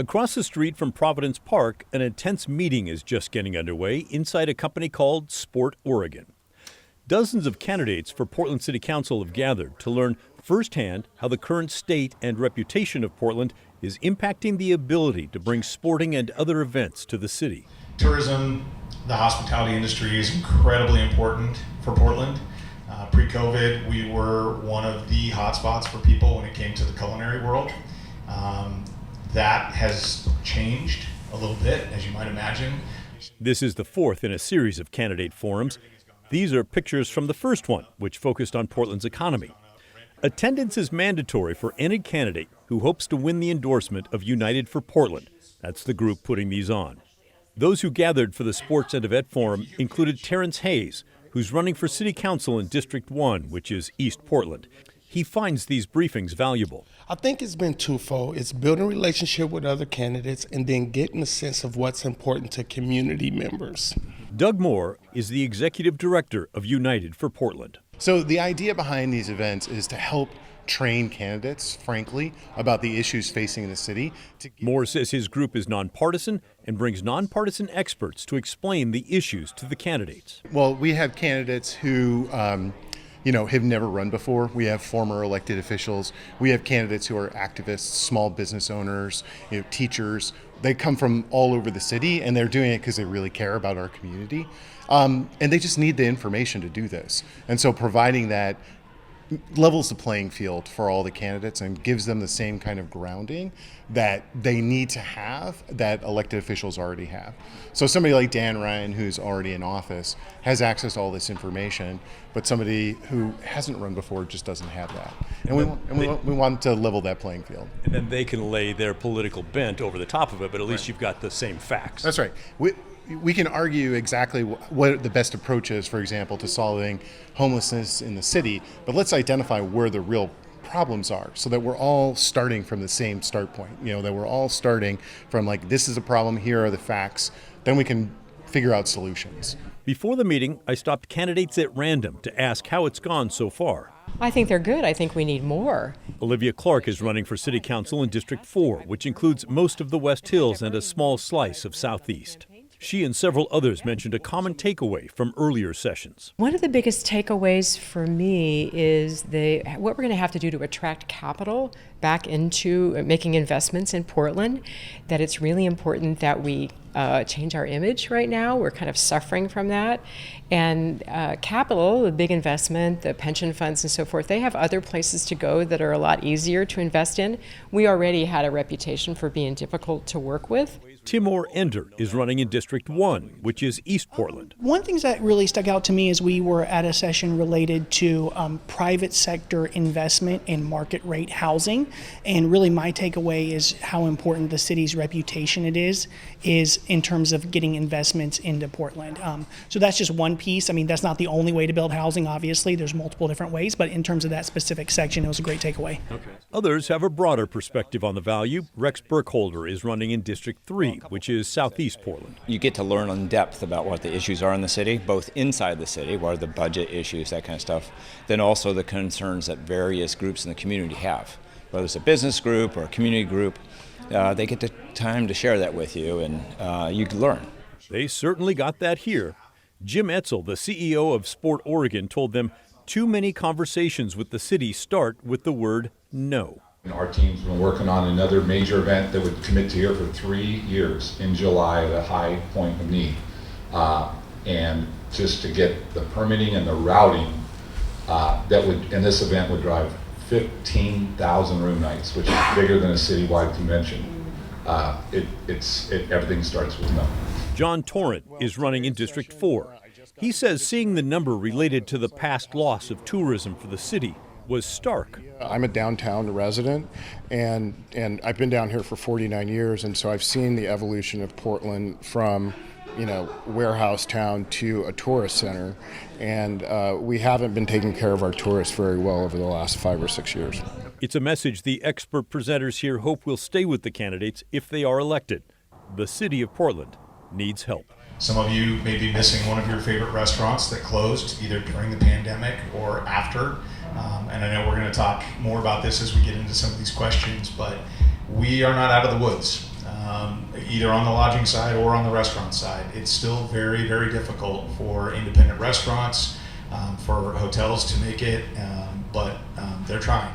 Across the street from Providence Park, an intense meeting is just getting underway inside a company called Sport Oregon. Dozens of candidates for Portland City Council have gathered to learn firsthand how the current state and reputation of Portland is impacting the ability to bring sporting and other events to the city. Tourism, the hospitality industry is incredibly important for Portland. Pre-COVID, we were one of the hotspots for people when it came to the culinary world. That has changed a little bit, as you might imagine. This is the fourth in a series of candidate forums. These are pictures from the first one, which focused on Portland's economy. Attendance is mandatory for any candidate who hopes to win the endorsement of United for Portland. That's the group putting these on. Those who gathered for the Sports and Event Forum included Terrence Hayes, who's running for City Council in District 1, which is East Portland. He finds these briefings valuable. I think it's been twofold. It's building a relationship with other candidates and then getting a sense of what's important to community members. Doug Moore is the executive director of United for Portland. So the idea behind these events is to help train candidates, frankly, about the issues facing the city. Moore says his group is nonpartisan and brings nonpartisan experts to explain the issues to the candidates. Well, we have candidates who have never run before. We have former elected officials. We have candidates who are activists, small business owners, teachers. They come from all over the city, and they're doing it because they really care about our community. And they just need the information to do this. And so providing that levels the playing field for all the candidates and gives them the same kind of grounding that they need to have that elected officials already have. So somebody like Dan Ryan, who's already in office, has access to all this information, but somebody who hasn't run before just doesn't have that. And we want to level that playing field. And then they can lay their political bent over the top of it, but at least you've got the same facts. That's right. We can argue exactly what the best approach is, for example, to solving homelessness in the city, but let's identify where the real problems are so that we're all starting from the same start point, that we're all starting from this is a problem, here are the facts, then we can figure out solutions. Before the meeting, I stopped candidates at random to ask how it's gone so far. I think they're good. I think we need more. Olivia Clark is running for City Council in District 4, which includes most of the West Hills and a small slice of Southeast. She and several others mentioned a common takeaway from earlier sessions. One of the biggest takeaways for me is what we're going to have to do to attract capital back into making investments in Portland, that it's really important that we change our image right now. We're kind of suffering from that. And capital, the big investment, the pension funds and so forth, they have other places to go that are a lot easier to invest in. We already had a reputation for being difficult to work with. Timur Ender is running in District 1, which is East Portland. One thing that really stuck out to me is we were at a session related to private sector investment in market rate housing. And really my takeaway is how important the city's reputation it is in terms of getting investments into Portland. So that's just one piece. I mean, that's not the only way to build housing, obviously. There's multiple different ways. But in terms of that specific section, it was a great takeaway. Okay. Others have a broader perspective on the value. Rex Burkholder is running in District 3, which is Southeast Portland. You get to learn in depth about what the issues are in the city, both inside the city, what are the budget issues, that kind of stuff, then also the concerns that various groups in the community have. Whether it's a business group or a community group, they get the time to share that with you, and you can learn. They certainly got that here. Jim Etzel, the CEO of Sport Oregon, told them too many conversations with the city start with the word no. Our team's been working on another major event that would commit to here for 3 years in July at a high point of need. And just to get the permitting and the routing, and this event would drive 15,000 room nights, which is bigger than a citywide convention. Everything starts with no. John Torrent is running in District 4. He says seeing the number related to the past loss of tourism for the city was stark. I'm a downtown resident, and I've been down here for 49 years, and so I've seen the evolution of Portland from warehouse town to a tourist center, and we haven't been taking care of our tourists very well over the last 5 or 6 years. It's a message the expert presenters here hope will stay with the candidates if they are elected. The city of Portland needs help. Some of you may be missing one of your favorite restaurants that closed either during the pandemic or after. And I know we're going to talk more about this as we get into some of these questions, but we are not out of the woods. either on the lodging side or on the restaurant side. It's still very, very difficult for independent restaurants, for hotels to make it, but they're trying.